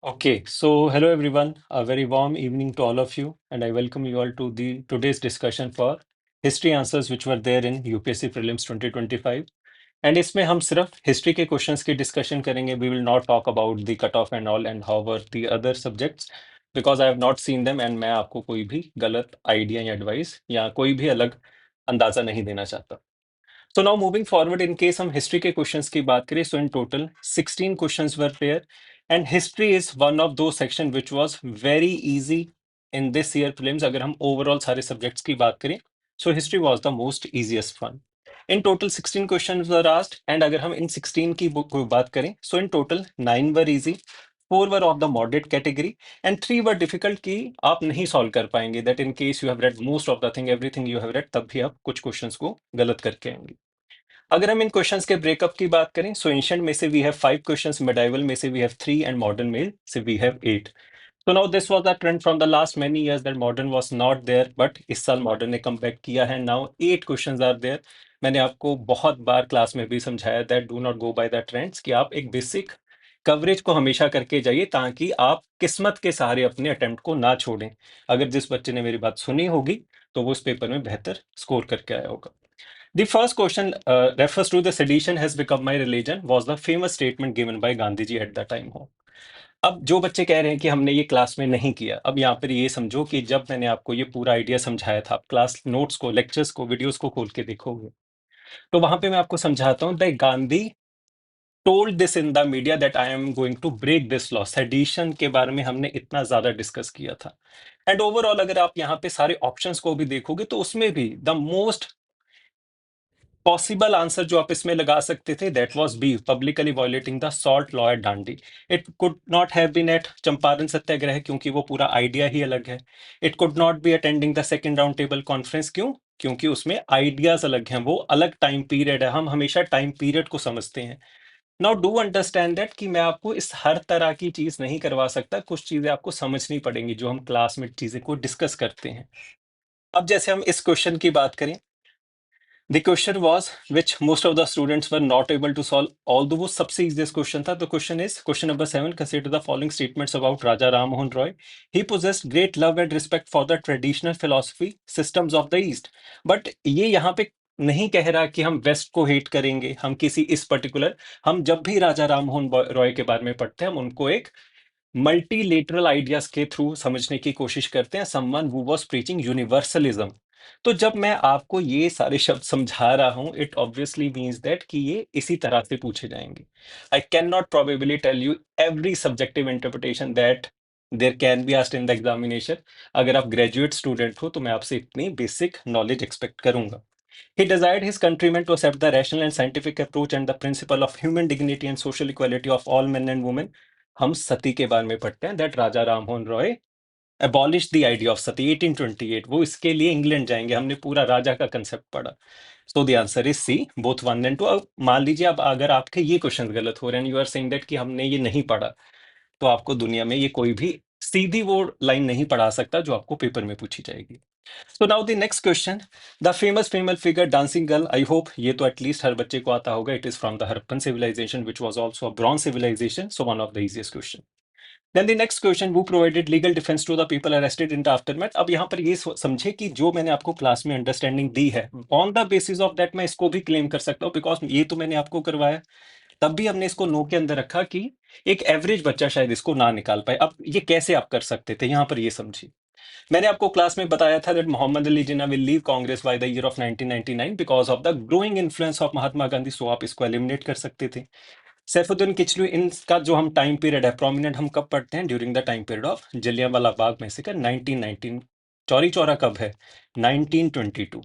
Okay, so hello everyone. A very warm evening to all of you, and I welcome you all to the today's discussion for history answers which were there in UPSC Prelims 2025. And इसमें हम सिर्फ history के questions की discussion करेंगे. We will not talk about the cutoff and all and how were the other subjects because I have not seen them and मैं आपको कोई भी गलत आइडिया या एडवाइस या कोई भी अलग अंदाजा नहीं देना चाहता. So now moving forward, in case हम हिस्ट्री के क्वेश्चंस की बात करें, so in total 16 questions were there, and history is one of those section which was very easy in this year prelims. अगर हम overall सारे subjects की बात करें, so history was the most easiest one. In total 16 questions were asked, and अगर हम इन 16 की कोई बात करें, so in total 9 were easy, 4 were of the moderate category, and 3 were difficult कि आप नहीं solve कर पाएंगे. That in case you have read most of the thing, everything you have read, तब भी आप कुछ questions को गलत करके आएंगे. अगर हम इन क्वेश्चंस के ब्रेकअप की बात करें, सो एंशिएंट में से वी हैव 5 क्वेश्चंस, मेडाइवल में से वी हैव 3 एंड मॉडर्न में से we have 8. So now this was a trend from the last many years that modern was not there, but इस साल modern ने comeback किया है. Now 8 questions are there. मैंने आपको बहुत बार क्लास में भी समझाया that do not go by the trends कि आप एक बेसिक कवरेज को हमेशा करके जाइए ताकि आप किस्मत के सहारे अपने अटेम्प्ट को ना छोड़ें. अगर जिस बच्चे ने मेरी बात सुनी होगी तो वो इस पेपर में बेहतर स्कोर करके आया होगा. The first question refers to the sedition has become my religion was the famous statement given by Gandhi ji at that time हो. अब जो बच्चे कह रहे हैं कि हमने ये क्लास में नहीं किया, अब यहाँ पर ये समझो कि जब मैंने आपको ये पूरा आइडिया समझाया था, आप क्लास नोट्स को, लेक्चर्स को, वीडियोस को खोल के देखोगे, तो वहां पे मैं आपको समझाता हूँ that Gandhi told this in the media that I am going to break this law. Sedition के बारे में हमने इतना ज्यादा डिस्कस किया था. एंड ओवरऑल अगर आप यहाँ पे सारे ऑप्शंस को भी देखोगे तो उसमें भी द मोस्ट पॉसिबल आंसर जो आप इसमें लगा सकते थे that was B, publicly violating the salt law at Dandi. It could not have been at Champaran Satyagraha क्योंकि वो पूरा आइडिया ही अलग है. It could not be attending the second round table conference. क्यों? क्योंकि उसमें आइडियाज अलग हैं, वो अलग टाइम पीरियड है. हम हमेशा टाइम पीरियड को समझते हैं. नाउ डू अंडरस्टैंड दैट कि मैं आपको इस हर तरह की चीज नहीं करवा सकता. कुछ चीजें आपको समझनी पड़ेंगी जो हम क्लास में चीजें को डिस्कस करते हैं. अब जैसे हम इस क्वेश्चन की बात करें, The question was which most of the students were not able to solve, although वो सबसे easiest question था. The question is question number 7. Consider the following statements about Raja Ram Mohan Roy. He possessed great love and respect for the traditional philosophy systems of the East. But ये यहाँ पे नहीं कह रहा कि हम waste को हेट करेंगे. हम किसी इस पर्टिकुलर, हम जब भी राजा राम मोहन रॉय के बारे में पढ़ते हैं हम उनको एक मल्टीलेटरल आइडियाज के थ्रू समझने की कोशिश करते हैं. Someone who was preaching universalism. तो जब मैं आपको ये सारे शब्द समझा रहा हूं, इट ऑब्वियसली मीन्स दैट कि ये इसी तरह से पूछे जाएंगे. I can not probably tell you every subjective interpretation that there can be asked in the examination. अगर आप ग्रेजुएट स्टूडेंट हो तो मैं आपसे इतनी बेसिक नॉलेज एक्सपेक्ट करूंगा. He desired his countrymen to accept the rational and scientific approach and the principle of human dignity and social equality of all men and women. हम सती के बारे में पढ़ते हैं that Raja Rammohan Roy abolished the idea of sati 1828. वो इसके लिए England जाएंगे. हमने पूरा राजा का कंसेप्ट पढ़ा. So the answer is C, both 1 and 2. अब मान लीजिए अब अगर आपके ये क्वेश्चन गलत हो रहे हैं, यू आर सेइंग दैट कि हमने ये नहीं पढ़ा, तो आपको दुनिया में ये कोई भी सीधी वो लाइन नहीं पढ़ा सकता जो आपको पेपर में पूछी जाएगी. So now the next question, the famous female figure dancing girl. I hope ये तो एटलीस्ट हर बच्चे को आता होगा. It is from the Harappan civilization, which was also a bronze civilization. So one of the easiest question. Then the next question, who provided legal defense to the people arrested in the aftermath. अब यहाँ पर ये समझे कि जो मैंने आपको class में अंडरस्टैंडिंग दी है, on the basis of that मैं इसको भी क्लेम कर सकता हूँ बिकॉज ये तो मैंने आपको करवाया. तब भी हमने इसको नो के अंदर रखा कि एक एवरेज बच्चा शायद इसको ना निकाल पाए. अब ये कैसे आप कर सकते थे, यहाँ पर ये समझिए. मैंने आपको क्लास में बताया था that Mohammad Ali Jinnah will leave Congress by the year of 1999 because of the growing influence of Mahatma Gandhi. So आप इसको एलिमिनेट कर सकते थे. सैफुद्दीन किचलू, इनका जो हम टाइम पीरियड है प्रोमिनेंट, हम कब पढ़ते हैं? During the time period of Jallianwala Bagh में से कर 1919. चौरी चौरा कब है? 1922.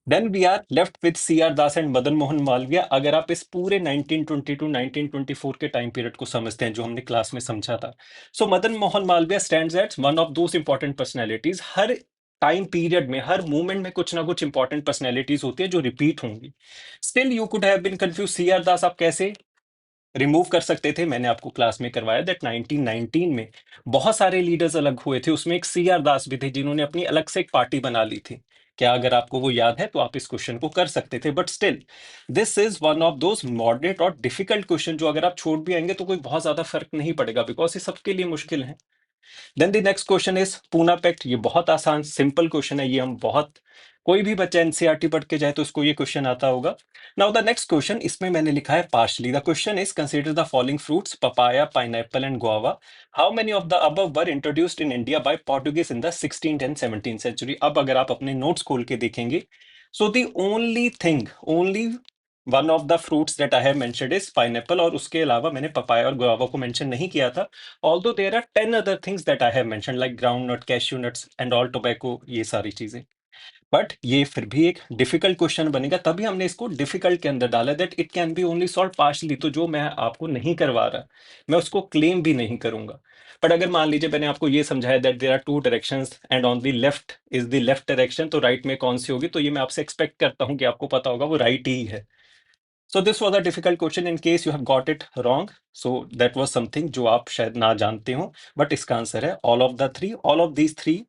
Then we are left with C R Das and Madan Mohan Malaviya. अगर आप इस पूरे 1922 1924 के टाइम पीरियड को समझते हैं जो हमने क्लास में समझा था, so Madan Mohan Malaviya stands at one of those important personalities. हर टाइम पीरियड में, हर मूवमेंट में कुछ ना कुछ इंपॉर्टेंट पर्सनैलिटीज होती है जो रिपीट होंगी. Still you could have been confuse. C R Das आप कैसे रिमूव कर सकते थे? मैंने आपको क्लास में करवाया दैट 1919 में बहुत सारे लीडर्स अलग हुए थे, उसमें एक सी आर दास भी थे जिन्होंने अपनी अलग से एक पार्टी बना ली थी. क्या अगर आपको वो याद है तो आप इस क्वेश्चन को कर सकते थे, but still this is one of those moderate और डिफिकल्ट क्वेश्चन जो अगर आप छोड़ भी आएंगे तो कोई बहुत ज्यादा फर्क नहीं पड़ेगा, बिकॉज ये सबके लिए मुश्किल है। Then the next question is Poona pact. ये बहुत आसान सिंपल क्वेश्चन है, ये हम बहुत, कोई भी बच्चा एनसीईआरटी पढ़ के जाए तो इसको ये क्वेश्चन आता होगा। नाउ द नेक्स्ट क्वेश्चन, इसमें मैंने लिखा है partially. The question is consider the following fruits papaya, pineapple and guava. How many of the above were introduced in India by Portuguese in the 16th and 17th century. अब अगर आप अपने notes खोल के देखेंगे, so the only thing, only one of the fruits that I have mentioned is pineapple, और उसके अलावा मैंने पपाया और गुआवा को मेंशन नहीं किया था। Although there are 10 other things that I have mentioned, like groundnut, cashew nuts, and all tobacco, ये सारी चीजें। बट ये फिर भी एक डिफिकल्ट क्वेश्चन बनेगा, तभी हमने इसको डिफिकल्ट के अंदर डाला, that it can be only solve partially. तो जो मैं आपको नहीं करवा रहा, मैं उसको क्लेम भी नहीं करूंगा। बट अगर मान लीजिए मैंने आपको ये समझाया that there are two directions and on the left is the left direction, तो राइट में कौन सी होगी, तो ये मैं आपसे एक्सपेक्ट करता हूं कि आपको पता होगा वो राइट ही है। So this was a difficult question in case you have got it wrong. So that was something जो आप शायद ना जानते हो, बट इसका आंसर है all of the three. All of these three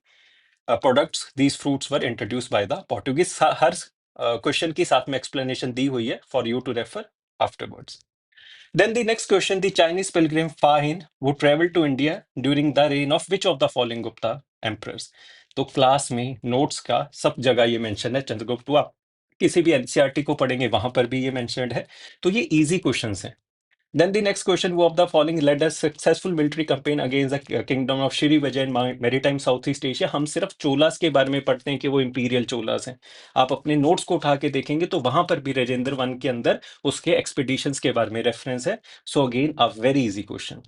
products, these fruits were introduce by the Portuguese. हर question की साथ में एक्सप्लेनेशन दी हुई है for you to refer afterwards. Then the next question, the Chinese pilgrim Fa Hin who traveled to India during the reign of which of the following Gupta emperors? तो class में notes का सब जगह ये mention है चंद्रगुप्त। आप किसी भी एनसीईआरटी को पढ़ेंगे वहां पर भी ये मेंशन्ड है, तो ये इजी क्वेश्चंस हैं। Then the next question, who of the following led a successful military campaign against the kingdom of Shri Vijay in maritime Southeast Asia? हम सिर्फ चोलास के बारे में पढ़ते हैं कि वो इंपीरियल चोलास हैं। आप अपने नोट्स को उठा के देखेंगे तो वहां पर भी राजेंद्र वन के अंदर उसके एक्सपीडिशंस के बारे में रेफरेंस है। So again a very easy question.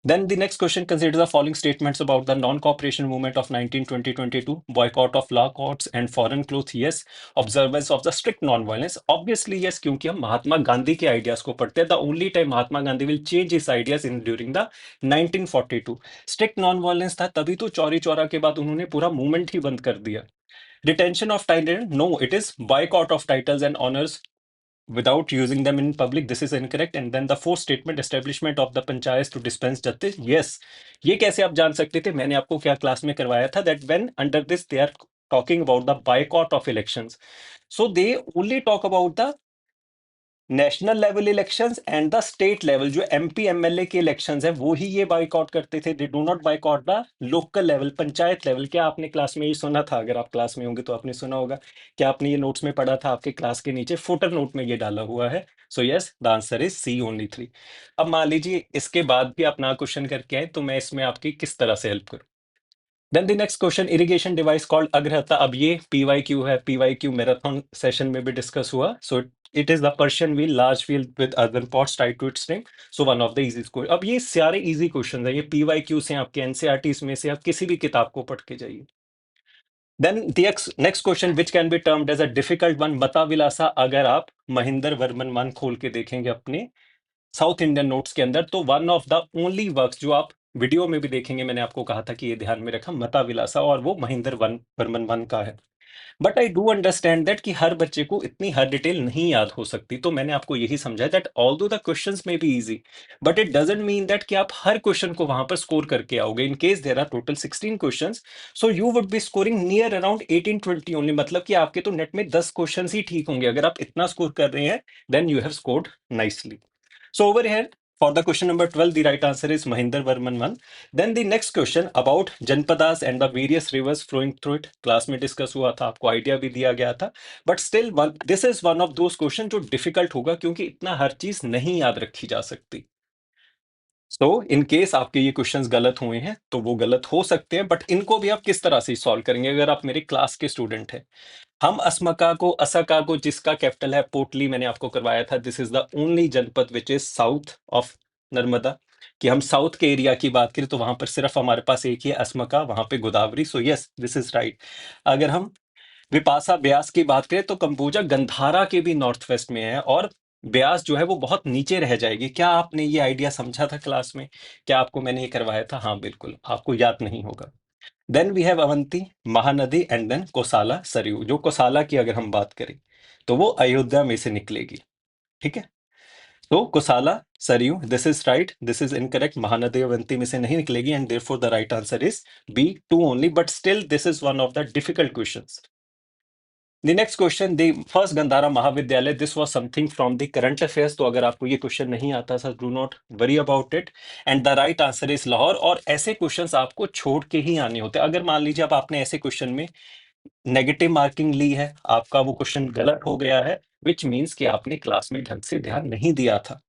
Then the next question, consider the following statements about the non-cooperation movement of 1920-22: boycott of law courts and foreign clothes, yes; observance of the strict non-violence, obviously yes, क्योंकि हम महात्मा गांधी के ideas को पढ़ते हैं। The only time Mahatma Gandhi will change his ideas in during the 1942 strict non-violence था, तभी तो चौरी चौरा के बाद उन्होंने पूरा मूवमेंट ही बंद कर दिया। Retention of title, no, it is boycott of titles and honors without using them in public, this is incorrect. And then the fourth statement, establishment of the panchayats to dispense justice, yes। ये कैसे आप जान सकते थे, मैंने आपको क्या class में करवाया था, that when under this they are talking about the boycott of elections, so they only talk about the national level elections and the state level, जो एमपी एमएलए के इलेक्शंस है वो ही ये बाइकआउट करते थे। They do not boycott the local level, panchayat level. क्या आपने class में ये सुना था? अगर आप क्लास में होंगे तो आपने सुना होगा। क्या आपने ये नोट्स में पढ़ा था? आपके क्लास के नीचे फुटर नोट में ये डाला हुआ है। So yes, the answer is C, only 3। अब मान लीजिए इसके बाद भी आप ना क्वेश्चन करके आए तो मैं इसमें आपकी किस तरह से हेल्प करूं। Then the next question, irrigation device called अग्रहता। अब ये पीवाईक्यू है, पीवाईक्यू मैराथन सेशन में भी डिस्कस हुआ। So it is the Persian wheel, large wheel with earthen pots tied to its string. So one of the easy question. अब ये सारे इजी क्वेश्चन है, ये पीवाईक्यू से आपके एनसीईआरटी में से आप किसी भी किताब को पढ़ के जाइए। Then the next question, which can be termed as a difficult one, बता विलासा। अगर आप महेंद्र वर्मन वन खोल के देखेंगे अपने साउथ इंडियन नोट्स के अंदर, तो one of the only works जो आप वीडियो में भी देखेंगे, मैंने आपको कहा था कि ये ध्यान में रखा, मता विलासा, और वो महेंद्र वन वर्मन वन का है। But I do understand that कि हर बच्चे को इतनी हर डिटेल नहीं याद हो सकती, तो मैंने आपको यही समझाया दैट ऑल्दो द क्वेश्चंस में be easy, but it doesn't mean that कि आप हर क्वेश्चन को वहां पर स्कोर करके आओगे। In case there are total 16 questions, so you would be scoring near around 18-20 only, मतलब कि आपके तो नेट में 10 क्वेश्चंस ही ठीक होंगे। अगर आप इतना स्कोर कर रहे हैं then you have scored nicely. So over here, for the question number 12, the right answer is Mahinder Varman 1. Then the next question about Janpadas and the various rivers flowing through it. Class में discuss हुआ था, आपको idea भी दिया गया था, but still this is one of those question जो difficult होगा, क्योंकि इतना हर चीज नहीं याद रखी जा सकती। तो इन केस आपके ये क्वेश्चंस गलत हुए हैं तो वो गलत हो सकते हैं, बट इनको भी आप किस तरह से सॉल्व करेंगे अगर आप मेरे क्लास के स्टूडेंट हैं। हम असमका को, असका को, जिसका कैपिटल है पोटली, मैंने आपको करवाया था। दिस इज द ओनली जनपद which is south of Narmada. कि हम साउथ के एरिया की बात करें तो वहां पर सिर्फ हमारे पास एक ही है असमका, वहां पे Godavari. So yes, this is right. अगर हम विपासा ब्यास की बात करें तो कंबोजा गंधारा के भी नॉर्थ वेस्ट में है, और ब्यास जो है वो बहुत नीचे रह जाएगी। क्या आपने ये आइडिया समझा था क्लास में? क्या आपको मैंने ये करवाया था? हाँ बिल्कुल, आपको याद नहीं होगा। Then we have Avanti, Mahanadi, and then Kosala Sarayu. जो कोसाला की अगर हम बात करें तो वो अयोध्या में से निकलेगी। ठीक है, तो Kosala Sarayu, this is right, this is incorrect. Mahanadi Avanti में से नहीं निकलेगी, and therefore the right answer is B, 2 only. But still this is one of the difficult questions. The next question, the first Gandhara Mahavidyalaya, this was something from the current affairs. तो अगर आपको ये question नहीं आता था, do not worry about it. And the right answer is Lahore. और ऐसे questions आपको छोड़ के ही आने होते हैं। अगर मान लीजिए अब आपने ऐसे क्वेश्चन में नेगेटिव मार्किंग ली है, आपका वो क्वेश्चन गलत हो गया है, विच मीन्स कि आपने क्लास में ढंग से ध्यान नहीं दिया था।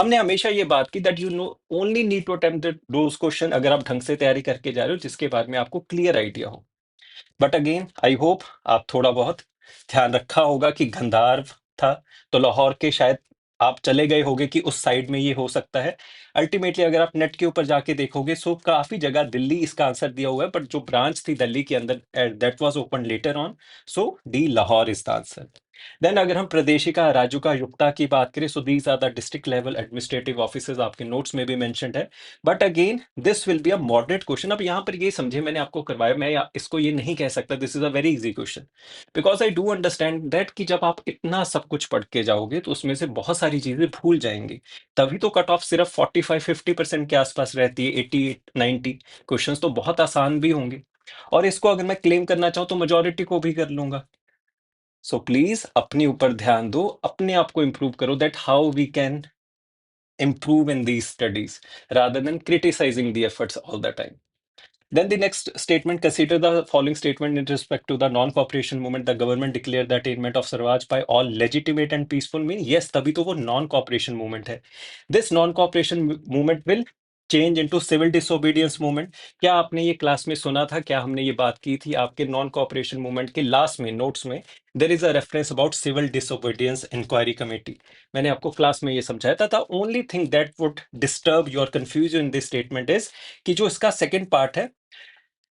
हमने हमेशा ये बात की that you know only need to attempt those question अगर आप ढंग से तैयारी करके जा रहे हो, जिसके बारे में आपको क्लियर आइडिया हो। बट अगेन आई होप आप थोड़ा बहुत ध्यान रखा होगा कि गंधार था, तो लाहौर के शायद आप चले गए होगे कि उस साइड में ये हो सकता है। अल्टीमेटली अगर आप नेट के ऊपर जाके देखोगे, सो काफी जगह दिल्ली इसका आंसर दिया हुआ है, बट जो ब्रांच थी दिल्ली के अंदर that was open letter on. So D Lahore is the answer. Then अगर हम प्रदेशिका राज्यों का युक्ता की बात करें, so these are the district level administrative officers, आपके नोट्स में भी मेंशन्ड है। But again this will be a moderate question. अब यहाँ पर ये समझे, मैंने आपको करवाया, मैं इसको ये नहीं कह सकता this is a very easy question, because I do understand that कि जब आप इतना सब कुछ पढ़ के जाओगे तो उसमें से बहुत सारी चीजें भूल जाएंगी। तभी तो कट ऑफ सिर्फ 45-50% के आसपास रहती है। 80-90 क्वेश्चंस तो बहुत आसान भी होंगे, और इसको अगर मैं क्लेम करना चाहूँ तो मेजोरिटी को भी कर लूंगा। सो प्लीज अपने ऊपर ध्यान दो, अपने आप को इंप्रूव करो, that how we can improve in these studies rather than criticizing the efforts all the time. Then the next statement, consider the following statement in respect to the non-cooperation movement. The government declared the attainment of Swaraj by all legitimate and peaceful means. Yes, तभी तो वो non-cooperation movement है. This non-cooperation movement will change into civil disobedience movement. क्या आपने ये class में सुना था? क्या हमने ये बात की थी? आपके non-cooperation movement के लास्ट में नोट्स में there is a reference about civil disobedience inquiry committee. मैंने आपको क्लास में ये समझाया था। The only thing that would disturb your confusion in this statement is कि जो इसका सेकंड पार्ट है,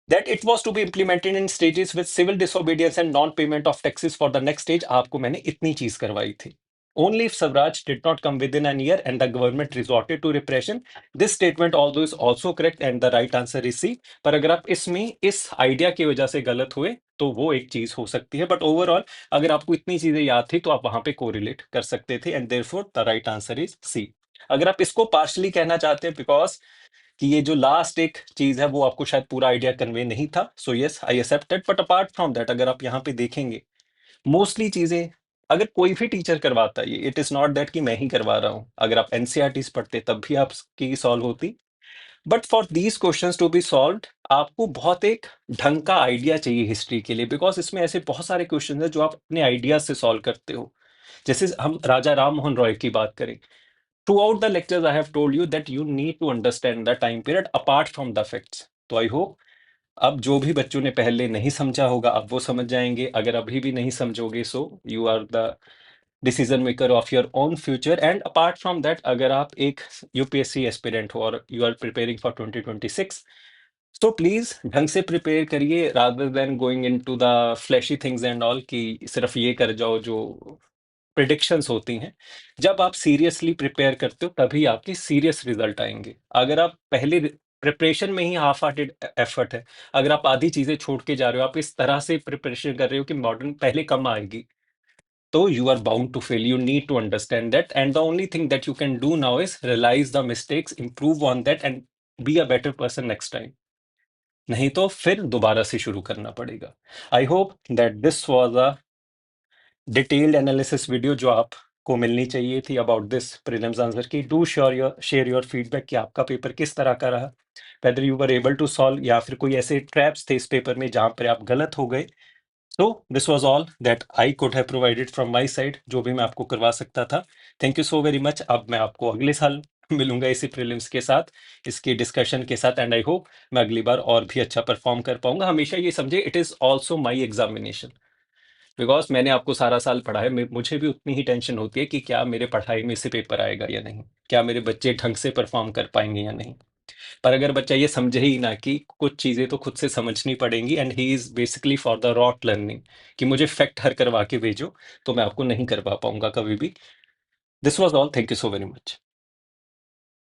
that it was to be implemented in stages with civil disobedience and non-payment of taxes for the next stage। आपको मैंने इतनी चीज करवाई थी। Only if Swaraj did not come within an year and the government resorted to repression, this statement although is also correct and the right answer is C। पर अगर आप इसमें इस आइडिया की वजह से गलत हुए तो वो एक चीज हो सकती है, बट ओवरऑल अगर आपको इतनी चीजें याद थी तो आप वहां पे कोरिलेट कर सकते थे, and therefore the right answer is C. अगर आप इसको पार्शली कहना चाहते हैं बिकॉज कि ये जो लास्ट एक चीज है वो आपको शायद पूरा आइडिया कन्वे नहीं था, so yes I accept it. But apart from that अगर आप यहाँ पे देखेंगे, मोस्टली चीजें अगर कोई भी टीचर करवाता है, इट इज नॉट दैट कि मैं ही करवा रहा हूँ, अगर आप एनसीईआरटी पढ़ते तब भी आपकी सॉल्व होती। But for these questions to be solved आपको बहुत एक ढंग का आइडिया चाहिए हिस्ट्री के लिए, बिकॉज इसमें ऐसे बहुत सारे क्वेश्चन है जो आप अपने आइडिया से सॉल्व करते हो। जैसे हम राजा राम मोहन रॉय की बात करें, throughout the lectures I have told you that you need to understand the time period apart from the facts। तो आई होप अब जो भी बच्चों ने पहले नहीं समझा होगा अब वो समझ जाएंगे। अगर अभी भी नहीं समझोगे, so you are the decision maker of your own future. And apart from that अगर आप एक यूपीएससी एस्पिरेंट हो और यू आर प्रिपेयरिंग फॉर 2026, तो प्लीज ढंग से प्रिपेयर करिए rather than going into the flashy things and all, कि सिर्फ ये कर जाओ जो प्रिडिक्शंस होती हैं। जब आप सीरियसली प्रिपेयर करते हो तभी आपके सीरियस रिजल्ट आएंगे। अगर आप पहले प्रिपरेशन में ही हाफ हार्टेड एफर्ट है, अगर आप आधी चीजें छोड़ के जा रहे हो, आप इस तरह से प्रिपरेशन कर रहे हो कि मॉडर्न पहले कम आएगी, तो you are bound to fail. You need to understand that, and the only thing that you can do now is realise the mistakes, improve on that and be a better person next time. नहीं तो फिर दोबारा से शुरू करना पड़ेगा। I hope that this was a detailed analysis video जो आपको मिलनी चाहिए थी अबाउट दिस प्रीलिम्स आंसर की। डू शेयर योर फीडबैक कि आपका पेपर किस तरह का रहा, whether you were able to solve या फिर कोई ऐसे ट्रैप्स थे इस पेपर में जहां पर आप गलत हो गए। तो this was all that I could have provided from my side, जो भी मैं आपको करवा सकता था। Thank you so very much. अब मैं आपको अगले साल मिलूंगा इसी प्रीलिम्स के साथ, इसके डिस्कशन के साथ, एंड आई होप मैं अगली बार और भी अच्छा परफॉर्म कर पाऊंगा। हमेशा ये समझे it is also my examination, because मैंने आपको सारा साल पढ़ा है। मुझे भी उतनी ही टेंशन होती है कि क्या मेरे पढ़ाई में से पेपर आएगा या नहीं, क्या मेरे बच्चे ढंग से परफॉर्म कर पाएंगे या नहीं। पर अगर बच्चा ये समझे ही ना कि कुछ चीजें तो खुद से समझनी पड़ेंगी, and he is basically for the rote learning, कि मुझे फैक्ट हर करवा के भेजो, तो मैं आपको नहीं करवा पाऊंगा कभी भी। This was all, thank you so very much.